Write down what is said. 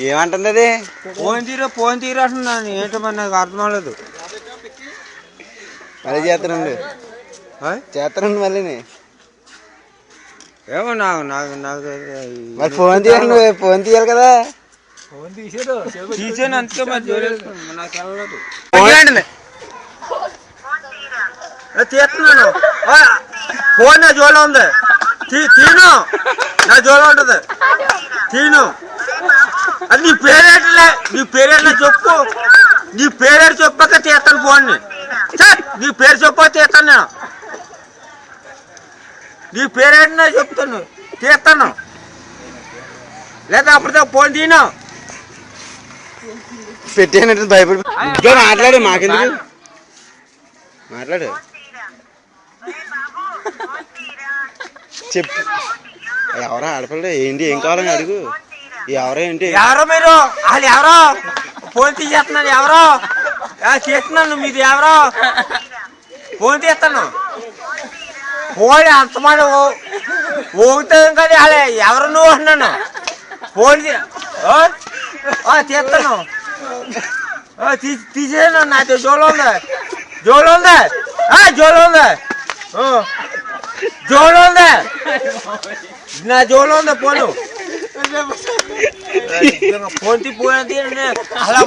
ఏమంటుంది అది? ఫోన్ తీరా అంటున్నాను. ఏంటో మరి నాకు అర్థం అవ్వలేదు. మళ్ళీ చేస్తానండి మళ్ళీ ఏమో నాకు నాకు నాకు మరి ఫోన్ తీయాలి, నువ్వు ఫోన్ తీయాలి కదా. తీసాను అందుకే మరి నాకు వెళ్ళలేదు. తీస్తున్నాను. ఫోన్ నా జోలో ఉంది. తీను, నా జోలో ఉంటుంది. తీను. అది నీ పేరేట్లే, నీ పేరేట్లే చెప్పు. నీ పేరేడు చెప్పాక తీస్తాను ఫోన్ని. నీ పేరు చెప్పా తీస్తాను నేను. నీ పేరేంటో చెప్తాను, తీస్తాను. లేదా అప్పటితో ఫోన్ తీను. పెట్టేనట్టు భయపడి మాట్లాడు, మాకెందుకు మాట్లాడు. చెప్పు ఎవరో ఆడపిల్ల ఏంటి, ఏం కావాలని అడుగు. ఎవరో ఏంటి, ఎవరో మీరు, వాళ్ళు ఎవరో ఫోన్ తీసేస్తున్నాను. ఎవరో తీస్తున్నాను, మీది ఎవరో ఫోన్ తీస్తాను. ఫోన్ అంతమంది ఊగుతాం కదా. అలా ఎవరు నువ్వు అన్నాను. ఫోన్ తీస్తాను. తీసేసాను. నాతో జోలో ఉంది, జోలో ఉంది, జోలో ఉంది, జోలో ఉంది, నా జోలో ఉంది. ఫోన్ ఫోన్ తీ, ఫోన్ అలా